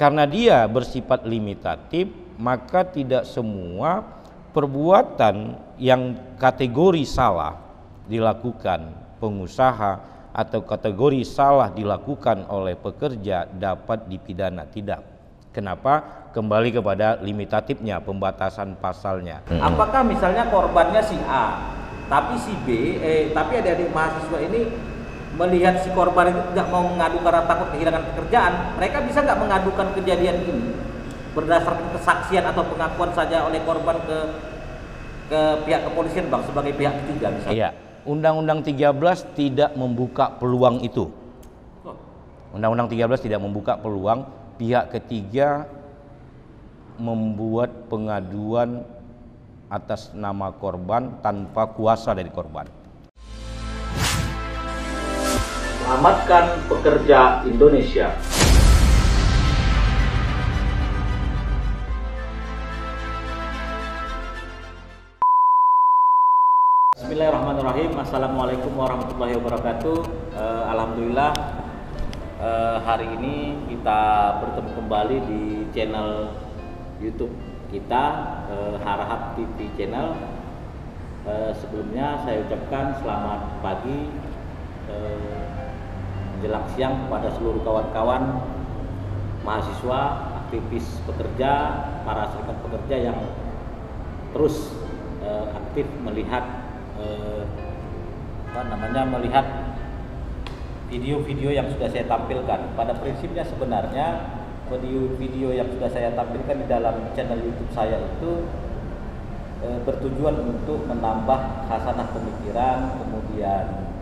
Karena dia bersifat limitatif, maka tidak semua perbuatan yang kategori salah dilakukan pengusaha atau kategori salah dilakukan oleh pekerja dapat dipidana. Tidak. Kenapa? Kembali kepada limitatifnya, pembatasan pasalnya. Apakah misalnya korbannya si A, tapi si B, tapi adik-adik mahasiswa ini melihat si korban itu tidak mau mengadu karena takut kehilangan pekerjaan, mereka bisa nggak mengadukan kejadian ini berdasarkan kesaksian atau pengakuan saja oleh korban ke pihak kepolisian, Bang, sebagai pihak ketiga misalnya? Iya, Undang-Undang 13 tidak membuka peluang itu. Undang-Undang 13 tidak membuka peluang pihak ketiga membuat pengaduan atas nama korban tanpa kuasa dari korban. Selamatkan pekerja Indonesia. Bismillahirrahmanirrahim. Assalamualaikum warahmatullahi wabarakatuh. Alhamdulillah, hari ini kita bertemu kembali di channel YouTube kita, Harahap TV Channel. Sebelumnya saya ucapkan selamat pagi menjelang siang kepada seluruh kawan-kawan mahasiswa, aktivis pekerja, para serikat pekerja yang terus aktif melihat melihat video-video yang sudah saya tampilkan. Pada prinsipnya sebenarnya video-video yang sudah saya tampilkan di dalam channel YouTube saya itu bertujuan untuk menambah khasanah pemikiran, kemudian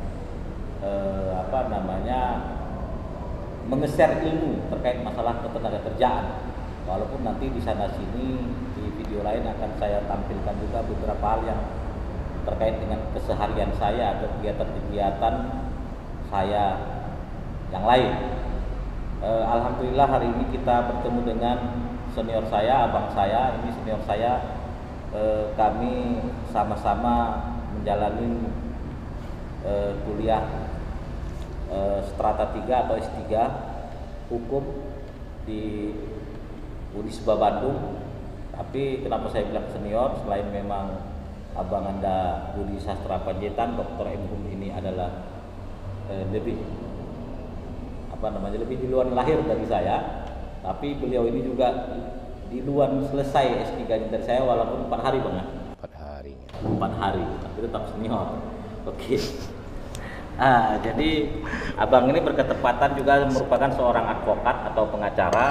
menge-share ilmu terkait masalah ketenagakerjaan. Walaupun nanti di sana sini di video lain akan saya tampilkan juga beberapa hal yang terkait dengan keseharian saya atau kegiatan-kegiatan saya yang lain. Alhamdulillah hari ini kita bertemu dengan senior saya, abang saya. Ini senior saya, kami sama-sama menjalani kuliah strata 3 atau S3 hukum di Unisba Bandung. Tapi kenapa saya bilang senior, selain memang abang Anda Budi Sastra Panjaitan, Dr. M. Hum ini adalah lebih duluan lahir dari saya, tapi beliau ini juga duluan selesai S3 dari saya, walaupun 4 hari, Bang. 4 hari, tapi tetap senior. Oke. Jadi abang ini berketepatan juga merupakan seorang advokat atau pengacara,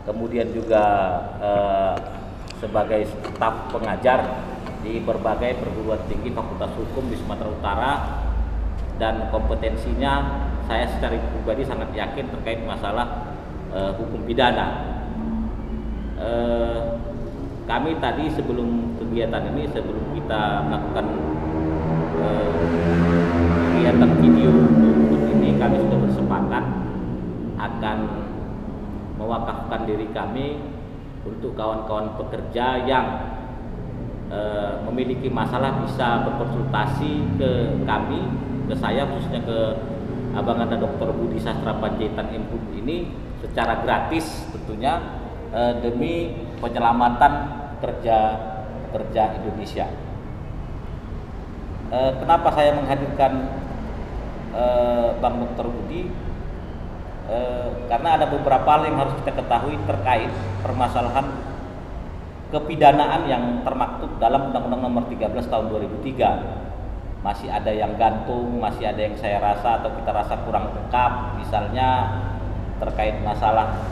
kemudian juga sebagai staf pengajar di berbagai perguruan tinggi fakultas hukum di Sumatera Utara, dan kompetensinya saya secara pribadi sangat yakin terkait masalah hukum pidana. Kami tadi sebelum kegiatan ini, sebelum kita melakukan kegiatan video untuk ini, kami sudah bersepakat akan mewakafkan diri kami untuk kawan-kawan pekerja yang memiliki masalah bisa berkonsultasi ke kami, ke saya khususnya ke abang Anda Dr. Budi Sastra Panjaitan M.Hum ini secara gratis tentunya, demi penyelamatan pekerja Indonesia. Kenapa saya menghadirkan Bang Dr. Budi? Karena ada beberapa hal yang harus kita ketahui terkait permasalahan kepidanaan yang termaktub dalam Undang-Undang Nomor 13 Tahun 2003. Masih ada yang gantung, masih ada yang saya rasa atau kita rasa kurang lengkap, misalnya terkait masalah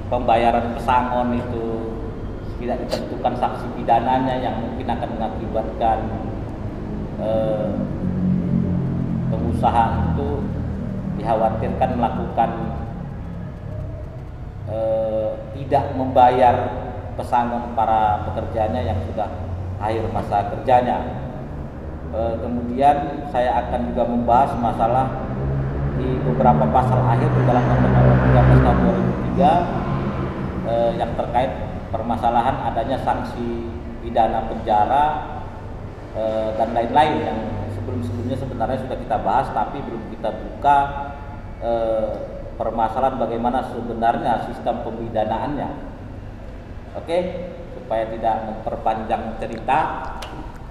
pembayaran pesangon itu tidak ditentukan sanksi pidananya yang mungkin akan mengakibatkan pengusaha itu dikhawatirkan melakukan tidak membayar pesangon para pekerjanya yang sudah akhir masa kerjanya. Kemudian saya akan juga membahas masalah di beberapa pasal akhir di dalam Undang-Undang 13 Tahun 2003 yang terkait permasalahan adanya sanksi pidana penjara dan lain-lain yang sebelum-sebelumnya sebenarnya sudah kita bahas tapi belum kita buka permasalahan bagaimana sebenarnya sistem pemidanaannya. Oke, supaya tidak memperpanjang cerita,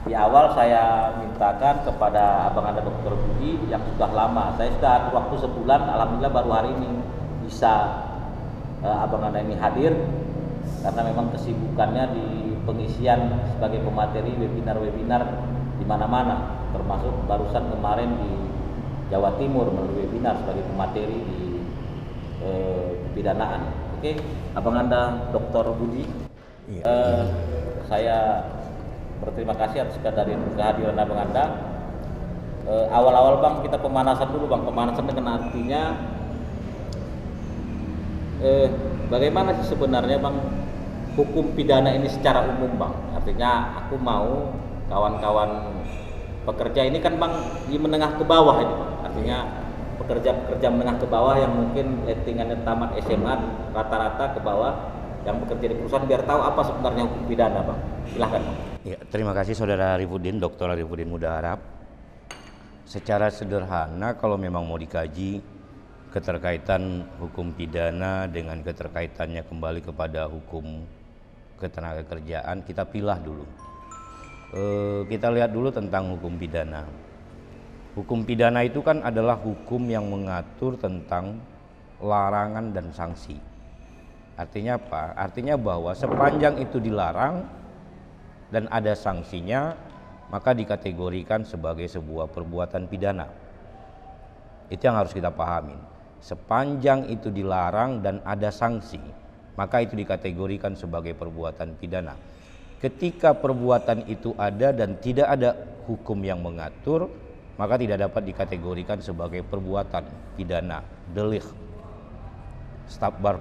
di awal saya mintakan kepada Abang Anda Dr. Budi yang sudah lama, saya sudah waktu sebulan, alhamdulillah baru hari ini bisa Abang Anda ini hadir karena memang kesibukannya di pengisian sebagai pemateri webinar-webinar di mana-mana, termasuk barusan kemarin di Jawa Timur melalui webinar sebagai pemateri di kepidanaan. Oke, Abang Anda Dr. Budi, saya berterima kasih atas kehadiran Abang Anda. Awal-awal Bang, kita pemanasan dulu Bang. Pemanasan dengan artinya bagaimana sih sebenarnya Bang hukum pidana ini secara umum Bang? Artinya aku mau kawan-kawan pekerja ini kan Bang di menengah ke bawah ini Bang. Artinya pekerja-pekerja menengah ke bawah yang mungkin tingkatnya tamat SMA rata-rata ke bawah yang bekerja di perusahaan biar tahu apa sebenarnya hukum pidana Bang. Silahkan Bang. Ya, terima kasih Saudara Arifudin, Dr. Arifudin Muda Harap. Secara sederhana kalau memang mau dikaji keterkaitan hukum pidana dengan keterkaitannya kembali kepada hukum ketenagakerjaan, kita pilah dulu. Kita lihat dulu tentang hukum pidana. Hukum pidana itu kan adalah hukum yang mengatur tentang larangan dan sanksi. Artinya apa? Artinya bahwa sepanjang itu dilarang dan ada sanksinya, maka dikategorikan sebagai sebuah perbuatan pidana. Itu yang harus kita pahamin. Sepanjang itu dilarang dan ada sanksi, maka itu dikategorikan sebagai perbuatan pidana. Ketika perbuatan itu ada dan tidak ada hukum yang mengatur, maka tidak dapat dikategorikan sebagai perbuatan pidana, delik, strafbar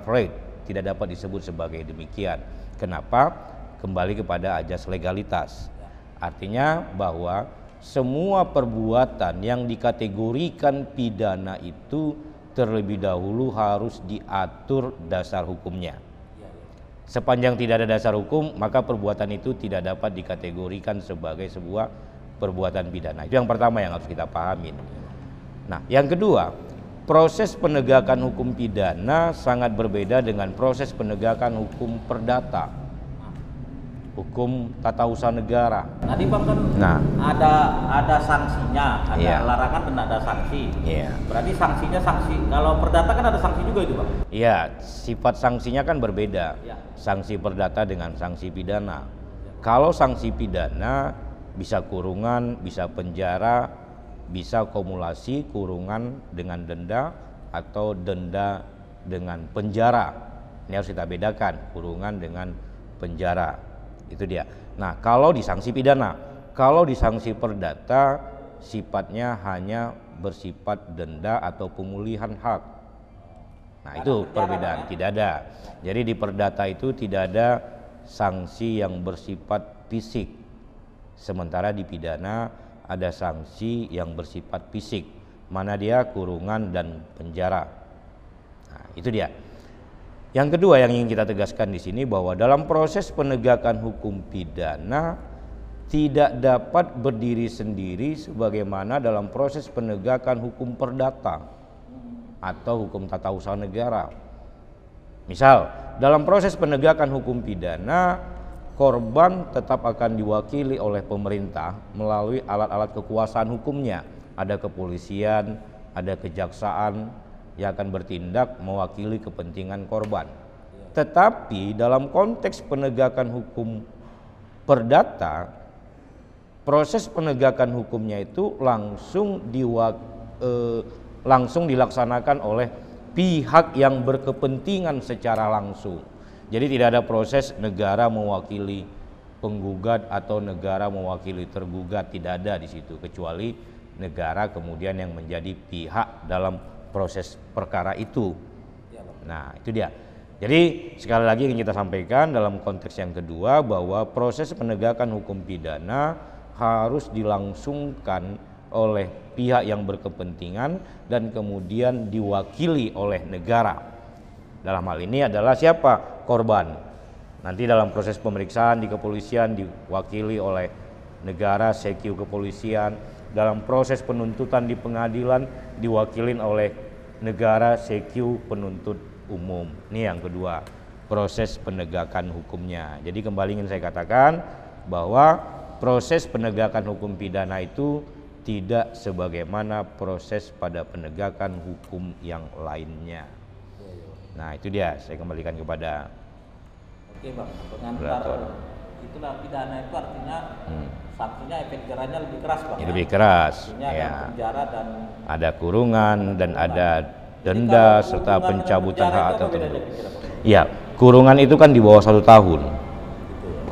tidak dapat disebut sebagai demikian. Kenapa? Kembali kepada ajas legalitas. Artinya bahwa semua perbuatan yang dikategorikan pidana itu terlebih dahulu harus diatur dasar hukumnya. Sepanjang tidak ada dasar hukum, maka perbuatan itu tidak dapat dikategorikan sebagai sebuah perbuatan pidana. Itu yang pertama yang harus kita pahamin. Nah, yang kedua, proses penegakan hukum pidana sangat berbeda dengan proses penegakan hukum perdata, hukum tata usaha negara. Tadi Bang kan ada sanksinya, ada larangan dan ada sanksi. Berarti sanksinya sanksi. Kalau perdata kan ada sanksi juga itu Bang? Iya, sifat sanksinya kan berbeda. Sanksi perdata dengan sanksi pidana. Kalau sanksi pidana bisa kurungan, bisa penjara, bisa kumulasi kurungan dengan denda atau denda dengan penjara. Ini harus kita bedakan, kurungan dengan penjara. Itu dia. Nah, kalau di sanksi pidana, kalau di sanksi perdata sifatnya hanya bersifat denda atau pemulihan hak. Nah, itu perbedaan, tidak ada. Jadi di perdata itu tidak ada sanksi yang bersifat fisik. Sementara di pidana ada sanksi yang bersifat fisik, mana dia kurungan dan penjara. Nah, itu dia. Yang kedua yang ingin kita tegaskan di sini bahwa dalam proses penegakan hukum pidana tidak dapat berdiri sendiri sebagaimana dalam proses penegakan hukum perdata atau hukum tata usaha negara. Misal, dalam proses penegakan hukum pidana, korban tetap akan diwakili oleh pemerintah melalui alat-alat kekuasaan hukumnya. Ada kepolisian, ada kejaksaan yang akan bertindak mewakili kepentingan korban. Tetapi dalam konteks penegakan hukum perdata, proses penegakan hukumnya itu langsung dilaksanakan oleh pihak yang berkepentingan secara langsung. Jadi tidak ada proses negara mewakili penggugat atau negara mewakili tergugat, tidak ada di situ, kecuali negara kemudian yang menjadi pihak dalam proses perkara itu. Nah, itu dia. Jadi sekali lagi ingin kita sampaikan dalam konteks yang kedua bahwa proses penegakan hukum pidana harus dilangsungkan oleh pihak yang berkepentingan dan kemudian diwakili oleh negara. Dalam hal ini adalah siapa? Korban. Nanti dalam proses pemeriksaan di kepolisian diwakili oleh negara, SEQ kepolisian. Dalam proses penuntutan di pengadilan diwakilin oleh negara secu penuntut umum. Ini yang kedua, proses penegakan hukumnya. Jadi kembali ingin saya katakan bahwa proses penegakan hukum pidana itu tidak sebagaimana proses pada penegakan hukum yang lainnya. Nah itu dia, saya kembalikan kepada Bang, pengantar itulah pidana itu artinya sanksinya efek jerahnya lebih keras Bang. Lebih keras. Artinya ada penjara dan ada kurungan dan ada denda serta pencabutan hak atau ya, kurungan itu kan di bawah 1 tahun.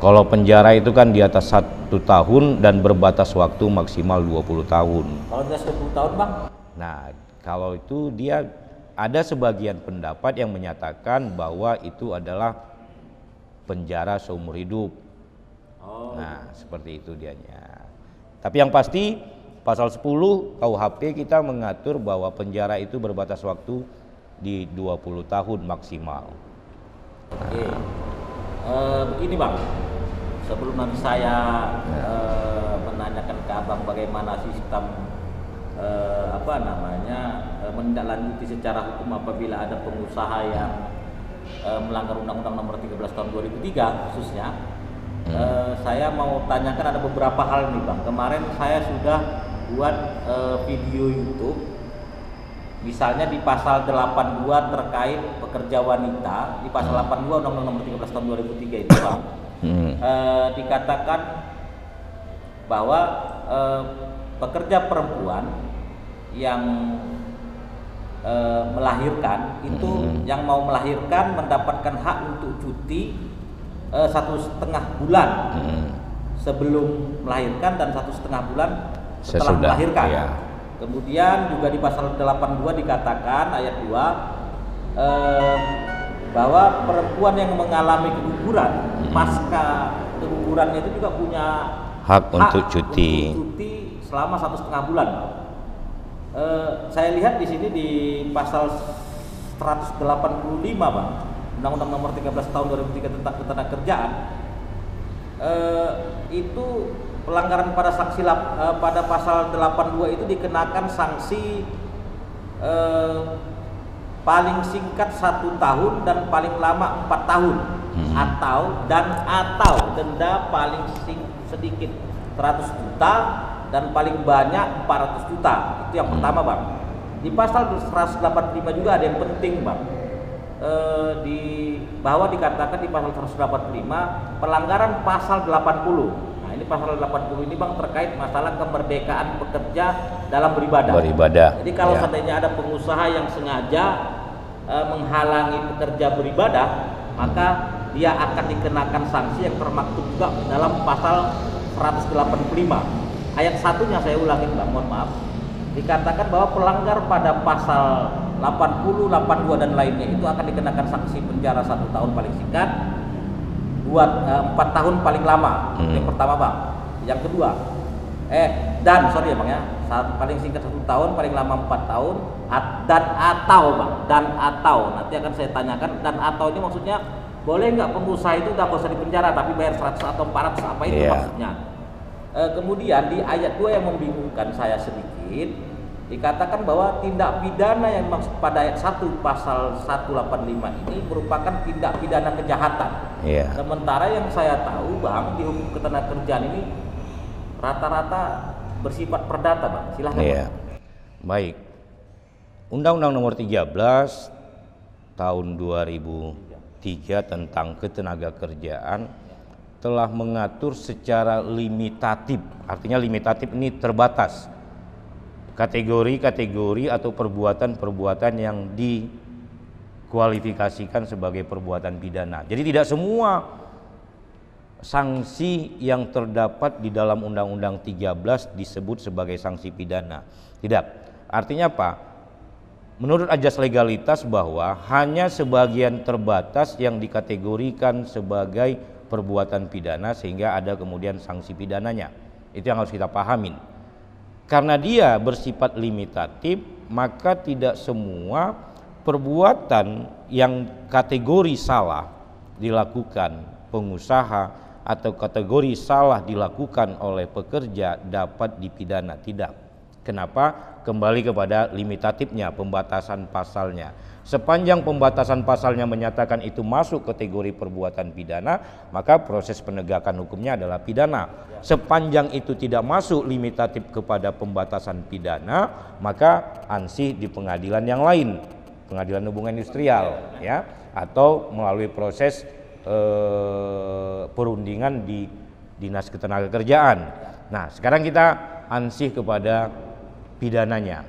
Kalau penjara itu kan di atas 1 tahun dan berbatas waktu maksimal 20 tahun. Kalau di atas 20 tahun Bang? Nah, kalau itu dia ada sebagian pendapat yang menyatakan bahwa itu adalah penjara seumur hidup. Nah, seperti itu dianya. Tapi yang pasti pasal 10 KUHP kita mengatur bahwa penjara itu berbatas waktu di 20 tahun maksimal. Oke. Begini Bang, sebelum nanti saya menanyakan ke Abang bagaimana sistem menindaklanjuti secara hukum apabila ada pengusaha yang melanggar Undang-Undang Nomor 13 Tahun 2003 khususnya. Saya mau tanyakan ada beberapa hal nih Bang. Kemarin saya sudah buat video YouTube, misalnya di pasal 82 terkait pekerja wanita, di pasal 82 Undang-Undang Nomor 13 Tahun 2003 itu Bang, dikatakan bahwa pekerja perempuan yang melahirkan itu yang mau melahirkan mendapatkan hak untuk cuti 1,5 bulan sebelum melahirkan dan 1,5 bulan setelah melahirkan. Ya. Kemudian juga di pasal 82 dikatakan ayat 2 bahwa perempuan yang mengalami keguguran pasca kegugurannya itu juga punya hak untuk cuti selama 1,5 bulan. Saya lihat di sini di pasal 185 Bang, Undang-Undang Nomor 13 Tahun 2003 tentang Ketenagakerjaan, itu pelanggaran pada sanksi pada pasal 82 itu dikenakan sanksi paling singkat 1 tahun dan paling lama 4 tahun, atau denda paling sedikit 100 juta dan paling banyak 400 juta. Itu yang pertama Bang. Di pasal 185 juga ada yang penting Bang, bahwa dikatakan di pasal 185 pelanggaran pasal 80. Nah ini pasal 80 ini Bang terkait masalah kemerdekaan pekerja dalam beribadah. Jadi kalau seandainya ada pengusaha yang sengaja menghalangi pekerja beribadah, maka dia akan dikenakan sanksi yang termaktub juga dalam pasal 185. Ayat 1-nya saya ulangin Bang, mohon maaf. Dikatakan bahwa pelanggar pada pasal 80, 82 dan lainnya itu akan dikenakan sanksi penjara 1 tahun paling singkat, 4 tahun paling lama. Yang pertama Bang. Yang kedua, Bang ya, paling singkat 1 tahun, paling lama 4 tahun, dan atau nanti akan saya tanyakan, dan atau ini maksudnya boleh nggak pengusaha itu nggak usah dipenjara tapi bayar 100 atau 400, apa itu maksudnya? Kemudian di ayat 2 yang membingungkan saya sedikit, dikatakan bahwa tindak pidana yang maksud pada ayat 1 pasal 185 ini merupakan tindak pidana kejahatan. Sementara yang saya tahu Bang, di hukum ketenagakerjaan ini rata-rata bersifat perdata Bang. Silahkan Bang. Baik. Undang-Undang Nomor 13 Tahun 2003 tentang Ketenagakerjaan telah mengatur secara limitatif. Artinya limitatif ini terbatas. Kategori-kategori atau perbuatan-perbuatan yang dikualifikasikan sebagai perbuatan pidana. Jadi tidak semua sanksi yang terdapat di dalam Undang-Undang 13 disebut sebagai sanksi pidana. Tidak. Artinya apa? Menurut ajas legalitas bahwa hanya sebagian terbatas yang dikategorikan sebagai perbuatan pidana sehingga ada kemudian sanksi pidananya. Itu yang harus kita pahamin. Karena dia bersifat limitatif, maka tidak semua perbuatan yang kategori salah dilakukan pengusaha atau kategori salah dilakukan oleh pekerja dapat dipidana. Tidak. Kenapa? kembali kepada limitatifnya, pembatasan pasalnya. Sepanjang pembatasan pasalnya menyatakan itu masuk kategori perbuatan pidana, maka proses penegakan hukumnya adalah pidana. Sepanjang itu tidak masuk limitatif kepada pembatasan pidana, maka ansih di pengadilan yang lain, pengadilan hubungan industrial, ya, atau melalui proses perundingan di Dinas Ketenagakerjaan. Nah, sekarang kita ansih kepada pidananya.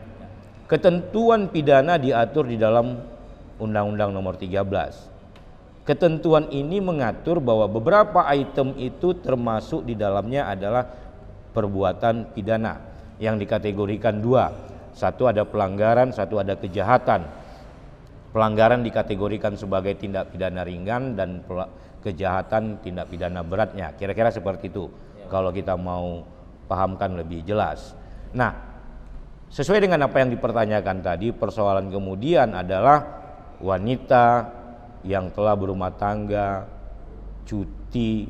Ketentuan pidana diatur di dalam Undang-Undang Nomor 13. Ketentuan ini mengatur bahwa beberapa item itu termasuk di dalamnya adalah perbuatan pidana yang dikategorikan dua. Satu ada pelanggaran, satu ada kejahatan. Pelanggaran dikategorikan sebagai tindak pidana ringan dan kejahatan tindak pidana beratnya. Kira-kira seperti itu kalau kita mau pahamkan lebih jelas. Nah, sesuai dengan apa yang dipertanyakan tadi, persoalan kemudian adalah wanita yang telah berumah tangga, cuti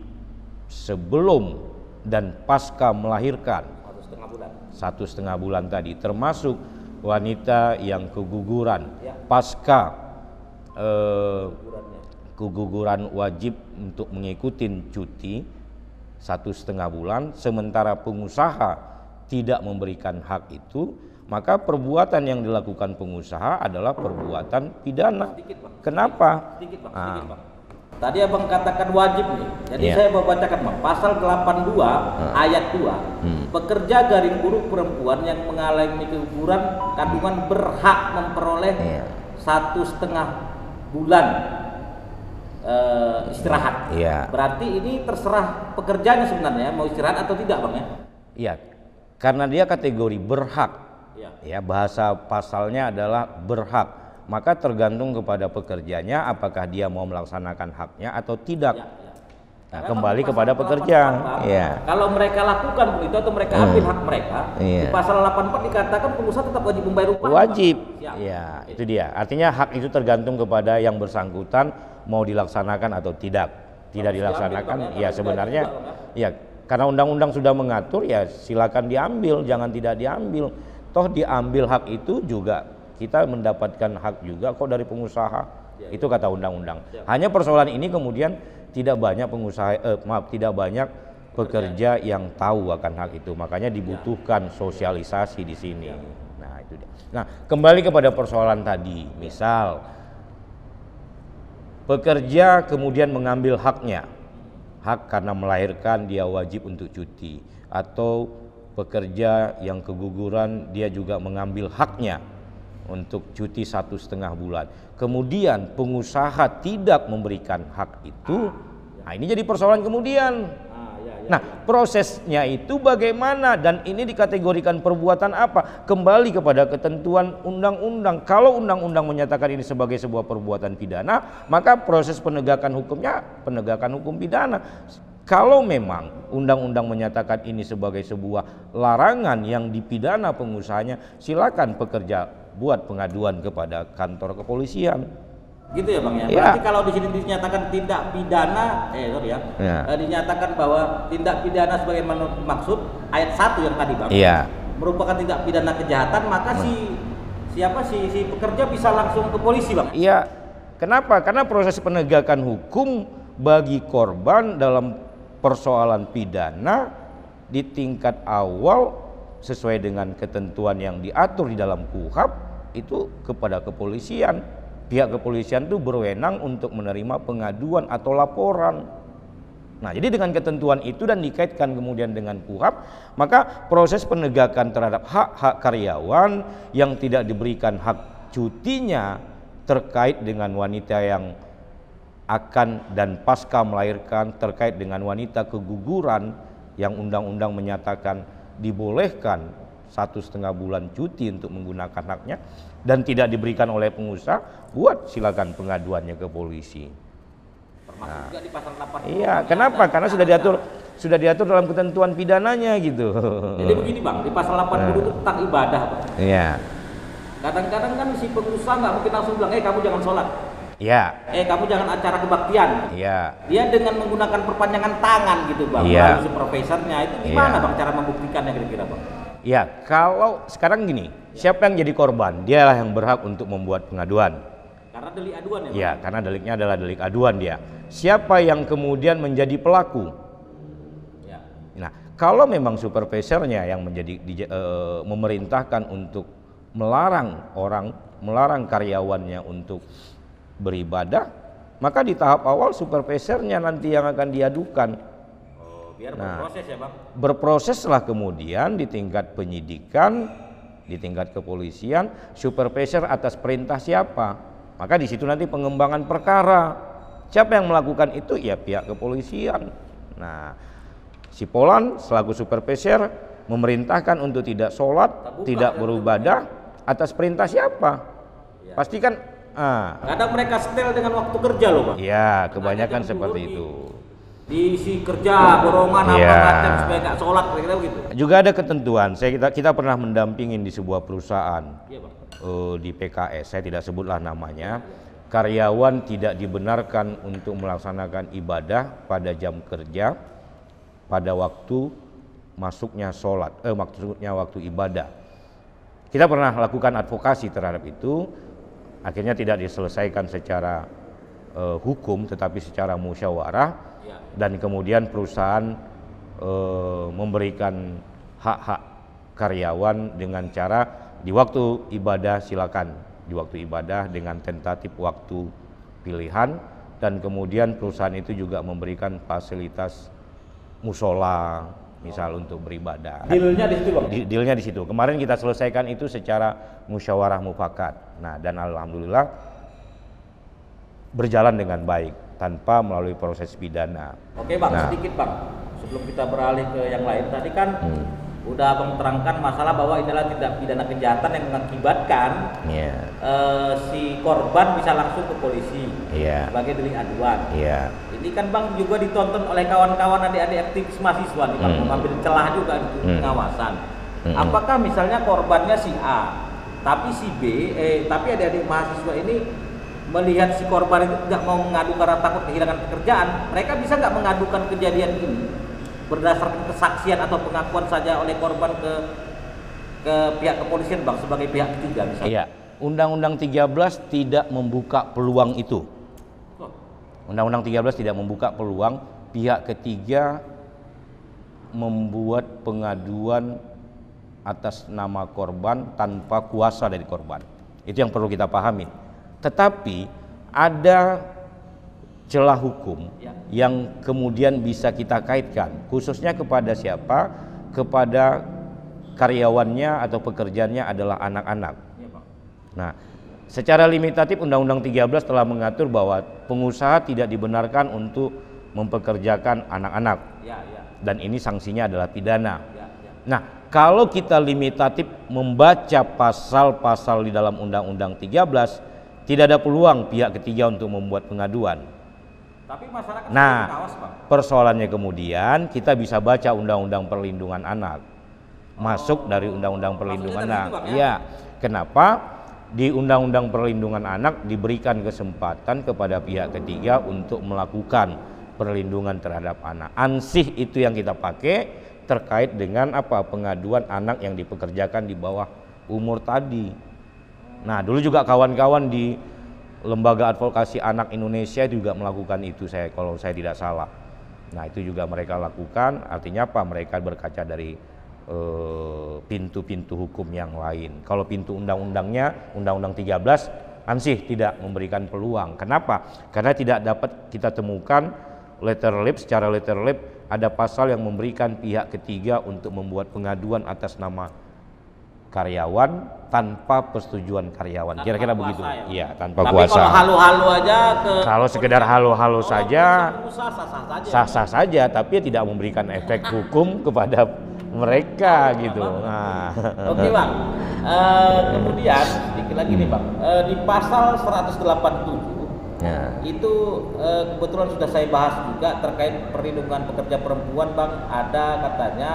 sebelum dan pasca melahirkan 1,5 bulan tadi, termasuk wanita yang keguguran pasca keguguran wajib untuk mengikuti cuti 1,5 bulan, sementara pengusaha tidak memberikan hak itu, maka perbuatan yang dilakukan pengusaha adalah perbuatan pidana. Kenapa? Sedikit, Bang. Tadi Abang katakan wajib nih. Jadi saya mau bacakan, Bang. Pasal 82 ayat 2. Pekerja garing buruh perempuan yang mengalami keguguran kandungan berhak memperoleh 1,5 bulan istirahat. Berarti ini terserah pekerjanya sebenarnya mau istirahat atau tidak, Bang, ya? Iya. Karena dia kategori berhak. Ya, bahasa pasalnya adalah berhak. Maka tergantung kepada pekerjanya apakah dia mau melaksanakan haknya atau tidak. Nah, kembali kepada pekerja. Kalau mereka lakukan begitu atau mereka ambil hak mereka, di pasal 84 dikatakan pengusaha tetap wajib membayar upah. Wajib. Ya, itu dia. Artinya hak itu tergantung kepada yang bersangkutan mau dilaksanakan atau tidak. Tidak dilaksanakan, ya sebenarnya ya karena undang-undang sudah mengatur, ya silakan diambil, jangan tidak diambil. Toh diambil hak itu juga kita mendapatkan hak juga kok dari pengusaha. Itu kata undang-undang. Hanya persoalan ini kemudian tidak banyak tidak banyak pekerja yang tahu akan hak itu. Makanya dibutuhkan sosialisasi di sini. Nah, itu dia. Nah, kembali kepada persoalan tadi. Misal pekerja kemudian mengambil haknya. Hak karena melahirkan dia wajib untuk cuti, atau pekerja yang keguguran dia juga mengambil haknya untuk cuti 1,5 bulan. Kemudian pengusaha tidak memberikan hak itu, nah ini jadi persoalan kemudian. Nah, prosesnya itu bagaimana dan ini dikategorikan perbuatan apa? Kembali kepada ketentuan undang-undang. Kalau undang-undang menyatakan ini sebagai sebuah perbuatan pidana, maka proses penegakan hukumnya penegakan hukum pidana. Kalau memang undang-undang menyatakan ini sebagai sebuah larangan yang dipidana pengusahanya, silakan pekerja buat pengaduan kepada kantor kepolisian. Gitu ya, Bang, ya. Berarti kalau di sini dinyatakan tindak pidana, dinyatakan bahwa tindak pidana sebagaimana maksud ayat 1 yang tadi, Bang. Merupakan tindak pidana kejahatan, maka si pekerja bisa langsung ke polisi, Bang. Iya. Kenapa? Karena proses penegakan hukum bagi korban dalam persoalan pidana di tingkat awal sesuai dengan ketentuan yang diatur di dalam KUHP itu kepada kepolisian. Pihak kepolisian itu berwenang untuk menerima pengaduan atau laporan. Nah, jadi dengan ketentuan itu dan dikaitkan kemudian dengan KUHP, maka proses penegakan terhadap hak-hak karyawan yang tidak diberikan hak cutinya terkait dengan wanita yang akan dan pasca melahirkan, terkait dengan wanita keguguran yang undang-undang menyatakan dibolehkan 1,5 bulan cuti untuk menggunakan haknya dan tidak diberikan oleh pengusaha, buat silakan pengaduannya ke polisi. Termasuk juga di pasal 80. Iya, kenapa? Karena sudah diatur dalam ketentuan pidananya gitu. Jadi begini, Bang, di pasal 80 itu tentang ibadah, Bang. Iya. Kadang-kadang kan si pengusaha nggak mungkin langsung bilang, kamu jangan sholat. Iya. Kamu jangan acara kebaktian. Iya. Dia dengan menggunakan perpanjangan tangan gitu, Bang. Iya. Melalui supervisornya itu gimana, Bang, cara membuktikannya kira-kira, Bang? Ya, kalau sekarang gini, siapa yang jadi korban? Dialah yang berhak untuk membuat pengaduan. Karena delik aduan ya, Pak? Ya, karena deliknya adalah delik aduan dia. Siapa yang kemudian menjadi pelaku? Ya. Nah, kalau memang supervisornya yang memerintahkan untuk melarang karyawannya untuk beribadah, maka di tahap awal supervisornya nanti yang akan diadukan. Biar berproses ya, Bang? Berproseslah kemudian di tingkat penyidikan, di tingkat kepolisian, supervisor atas perintah siapa? Maka di situ nanti pengembangan perkara. Siapa yang melakukan itu? Ya pihak kepolisian. Nah, si Polan selaku supervisor memerintahkan untuk tidak sholat, tidak beribadah atas perintah siapa? Ya. Pasti kan kadang mereka setel dengan waktu kerja loh, Bang. Ya, kebanyakan seperti itu. Diisi kerja, borongan apa macam supaya nggak sholat, kira-kira begitu. Juga ada ketentuan. Kita pernah mendampingin di sebuah perusahaan, di PKS. Saya tidak sebutlah namanya. Karyawan tidak dibenarkan untuk melaksanakan ibadah pada jam kerja, pada waktu masuknya sholat, maksudnya waktu ibadah. Kita pernah lakukan advokasi terhadap itu. Akhirnya tidak diselesaikan secara hukum, tetapi secara musyawarah. Dan kemudian perusahaan memberikan hak-hak karyawan dengan cara di waktu ibadah silakan, di waktu ibadah dengan tentatif waktu pilihan, dan kemudian perusahaan itu juga memberikan fasilitas musola misal untuk beribadah. Dealnya di situ, Bang? Dealnya di situ. Kemarin kita selesaikan itu secara musyawarah mufakat. Nah, dan alhamdulillah berjalan dengan baik tanpa melalui proses pidana. Oke, Bang, sedikit, Bang, sebelum kita beralih ke yang lain. Tadi kan udah Abang terangkan masalah bahwa inilah tindak pidana kejahatan yang mengakibatkan si korban bisa langsung ke polisi sebagai delik aduan. Ini kan, Bang, juga ditonton oleh kawan-kawan adik-adik aktivis mahasiswa nih, Bang, mengambil celah juga di pengawasan. Apakah misalnya korbannya si A, tapi si B, tapi adik-adik mahasiswa ini melihat si korban itu tidak mau mengadu karena takut kehilangan pekerjaan, mereka bisa nggak mengadukan kejadian ini berdasarkan kesaksian atau pengakuan saja oleh korban ke pihak kepolisian, Bang, sebagai pihak ketiga misalnya? Iya, Undang-Undang 13 tidak membuka peluang itu. Undang-Undang 13 tidak membuka peluang pihak ketiga membuat pengaduan atas nama korban tanpa kuasa dari korban. Itu yang perlu kita pahami. Tetapi ada celah hukum yang kemudian bisa kita kaitkan, khususnya kepada siapa? Kepada karyawannya atau pekerjaannya adalah anak-anak. Nah, secara limitatif Undang-Undang 13 telah mengatur bahwa pengusaha tidak dibenarkan untuk mempekerjakan anak-anak. Dan ini sanksinya adalah pidana. Nah, kalau kita limitatif membaca pasal-pasal di dalam Undang-Undang 13, tidak ada peluang pihak ketiga untuk membuat pengaduan. Tapi masyarakat persoalannya kemudian kita bisa baca Undang-Undang Perlindungan Anak. Masuk dari Undang-Undang Perlindungan Anak. Iya. Kenapa? Di Undang-Undang Perlindungan Anak diberikan kesempatan kepada pihak ketiga untuk melakukan perlindungan terhadap anak. Ansih itu yang kita pakai terkait dengan pengaduan anak yang dipekerjakan di bawah umur tadi. Nah, dulu juga kawan-kawan di Lembaga Advokasi Anak Indonesia juga melakukan itu, kalau saya tidak salah. Nah, itu juga mereka lakukan. Artinya apa? Mereka berkaca dari pintu-pintu hukum yang lain. Kalau pintu undang-undangnya, Undang-Undang 13, ansih tidak memberikan peluang. Kenapa? Karena tidak dapat kita temukan secara letter lip ada pasal yang memberikan pihak ketiga untuk membuat pengaduan atas nama karyawan tanpa persetujuan karyawan. Kira-kira begitu. Iya, tanpa kuasa. Tapi kalau halu-halu aja kalau sekedar halu-halu saja sah-sah saja, tapi tidak memberikan efek hukum kepada mereka gitu. Nah. Oke, Bang. Kemudian sedikit lagi nih, Bang. Di pasal 187 itu kebetulan sudah saya bahas juga terkait perlindungan pekerja perempuan, Bang. Ada katanya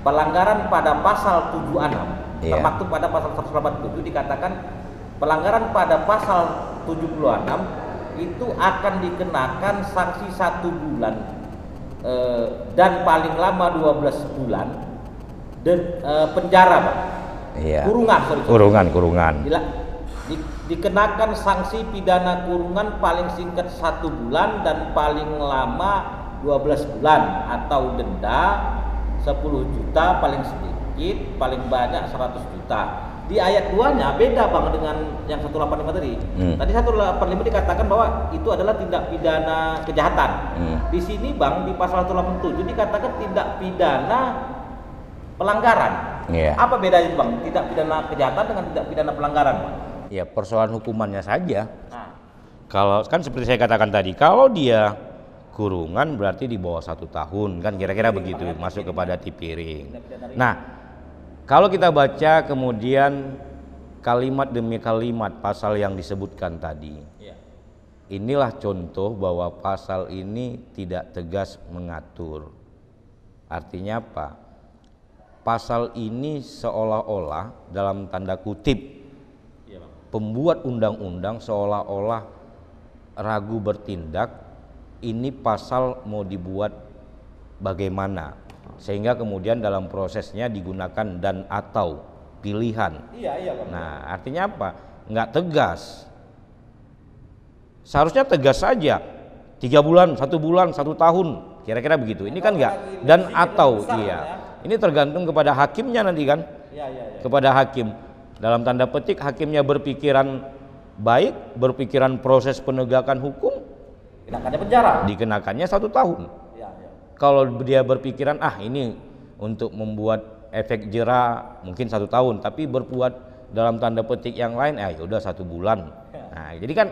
pelanggaran pada pasal 76. Termaktub pada pasal 187 dikatakan pelanggaran pada pasal 76 itu akan dikenakan sanksi 1 bulan dan paling lama 12 bulan penjara Bang. Iya. Kurungan. Dikenakan sanksi pidana kurungan paling singkat 1 bulan dan paling lama 12 bulan atau denda 10 juta, paling sedikit paling banyak 100 juta. Di ayat 2-nya beda Bang dengan yang 185 tadi. Tadi 185 dikatakan bahwa itu adalah tindak pidana kejahatan. Di sini Bang di pasal 187 dikatakan tindak pidana pelanggaran. Apa bedanya Bang? Tindak pidana kejahatan dengan tindak pidana pelanggaran Bang? Ya persoalan hukumannya saja. Kalau kan seperti saya katakan tadi, kalau dia kurungan berarti di bawah 1 tahun kan kira-kira begitu, masuk kepada tipiring. Nah, kalau kita baca kemudian kalimat demi kalimat pasal yang disebutkan tadi, inilah contoh bahwa pasal ini tidak tegas mengatur. Artinya apa? Pasal ini seolah-olah dalam tanda kutip pembuat undang-undang seolah-olah ragu bertindak. Ini pasal mau dibuat bagaimana sehingga kemudian dalam prosesnya digunakan dan atau pilihan. Nah, artinya apa? Nggak tegas. Seharusnya tegas saja. 3 bulan, 1 bulan, 1 tahun, kira-kira begitu. Ini kan nggak dan atau Ini tergantung kepada hakimnya nanti kan. Kepada hakim. Dalam tanda petik hakimnya berpikiran baik, berpikiran proses penegakan hukum, dikenakannya penjara. Dikenakannya 1 tahun. Kalau dia berpikiran ini untuk membuat efek jera mungkin 1 tahun, tapi berbuat dalam tanda petik yang lain, ya udah 1 bulan. Nah, jadi kan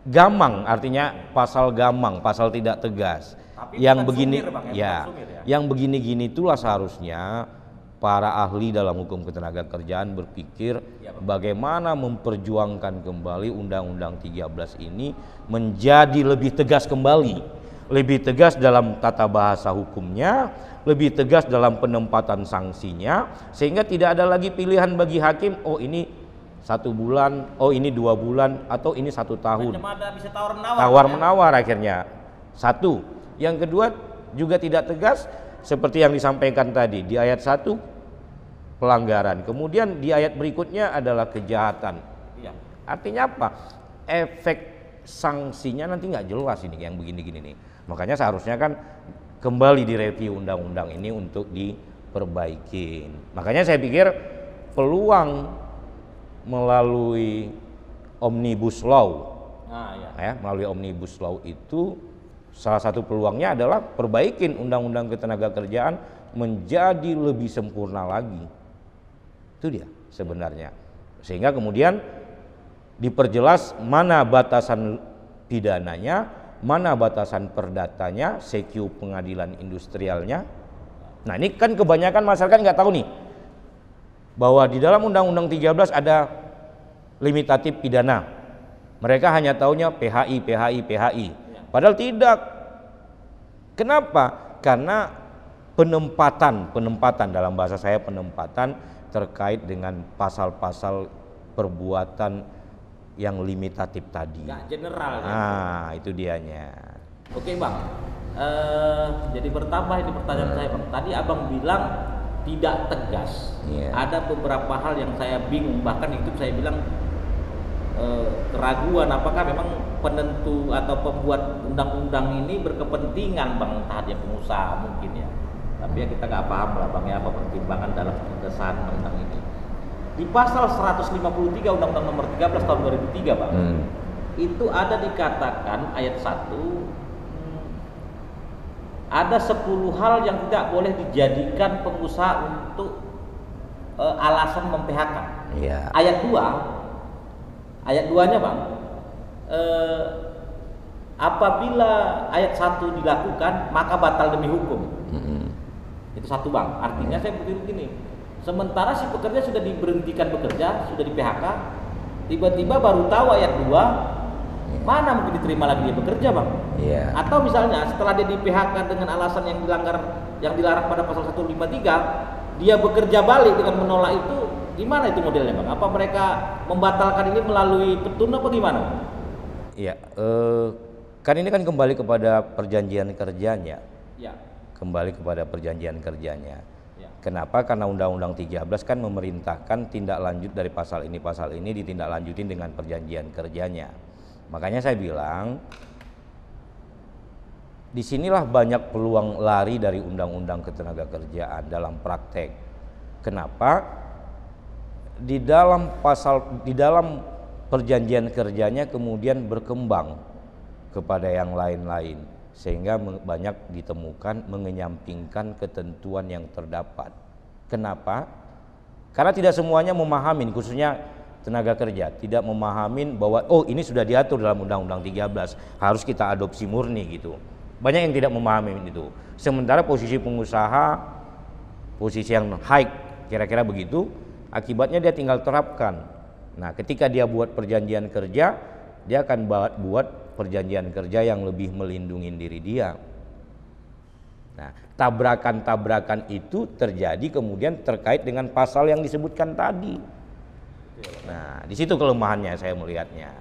gamang, artinya pasal gamang, pasal tidak tegas. Tapi yang begini, sumir, yang begini-gini itulah seharusnya para ahli dalam hukum ketenagakerjaan berpikir bagaimana memperjuangkan kembali Undang-Undang 13 ini menjadi lebih tegas kembali, lebih tegas dalam tata bahasa hukumnya, lebih tegas dalam penempatan sanksinya, sehingga tidak ada lagi pilihan bagi hakim, ini 1 bulan, ini 2 bulan, atau ini 1 tahun. Bisa tawar-menawar akhirnya. Satu. Yang kedua juga tidak tegas seperti yang disampaikan tadi di ayat 1 pelanggaran, kemudian di ayat berikutnya adalah kejahatan. Artinya apa? Efek sanksinya nanti nggak jelas ini yang begini-gini nih. Makanya seharusnya kan kembali direview undang-undang ini untuk diperbaiki. Makanya saya pikir peluang melalui Omnibus Law, melalui Omnibus Law itu salah satu peluangnya adalah perbaikin Undang-Undang Ketenagakerjaan menjadi lebih sempurna lagi. Itu dia sebenarnya. Sehingga kemudian diperjelas mana batasan pidananya, mana batasan perdatanya, CQ pengadilan industrialnya. Nah, ini kan kebanyakan masyarakat nggak tahu nih bahwa di dalam Undang-Undang 13 ada limitatif pidana. Mereka hanya taunya PHI. Padahal tidak. Kenapa? Karena penempatan dalam bahasa saya penempatan terkait dengan pasal-pasal perbuatan yang limitatif tadi. Nggak general. Itu dianya. Oke Bang, jadi bertambah ini pertanyaan saya Bang. Tadi Abang bilang tidak tegas. Ada beberapa hal yang saya bingung, bahkan itu saya bilang keraguan apakah memang penentu atau pembuat undang-undang ini berkepentingan Bang, entah dia pengusaha mungkin ya. Tapi ya kita nggak paham lah Bang ya apa pertimbangan dalam pengesahan undang ini. Di pasal 153 Undang-Undang Nomor 13 tahun 2003 Bang, itu ada dikatakan ayat 1 ada 10 hal yang tidak boleh dijadikan pengusaha untuk alasan mem-PHK. Ayat 2-nya Bang, apabila ayat 1 dilakukan maka batal demi hukum. Itu 1 Bang. Artinya saya begini, sementara si pekerja sudah diberhentikan bekerja, sudah di PHK, tiba-tiba baru tahu ayat 2, mana mungkin diterima lagi dia bekerja Bang. Atau misalnya setelah dia di PHK dengan alasan yang dilarang pada pasal 153, dia bekerja balik dengan menolak itu, gimana itu modelnya Bang? Apa mereka membatalkan ini melalui petun apa gimana? Kan ini kan kembali kepada perjanjian kerjanya. Kembali kepada perjanjian kerjanya. Kenapa? Karena Undang-Undang 13 kan memerintahkan tindak lanjut dari pasal ini ditindaklanjutin dengan perjanjian kerjanya. Makanya saya bilang, disinilah banyak peluang lari dari Undang-Undang Ketenagakerjaan dalam praktek. Kenapa? Di dalam perjanjian kerjanya kemudian berkembang kepada yang lain-lain, sehingga banyak ditemukan mengenyampingkan ketentuan yang terdapat. Kenapa? Karena tidak semuanya memahami, khususnya tenaga kerja tidak memahami bahwa oh ini sudah diatur dalam Undang-Undang 13, harus kita adopsi murni gitu. Banyak yang tidak memahami itu. Sementara posisi pengusaha, posisi yang high kira-kira begitu, akibatnya dia tinggal terapkan. Nah, ketika dia buat perjanjian kerja, dia akan buat perjanjian kerja yang lebih melindungi diri dia. Nah, tabrakan-tabrakan itu terjadi kemudian terkait dengan pasal yang disebutkan tadi. Nah, di situ kelemahannya saya melihatnya.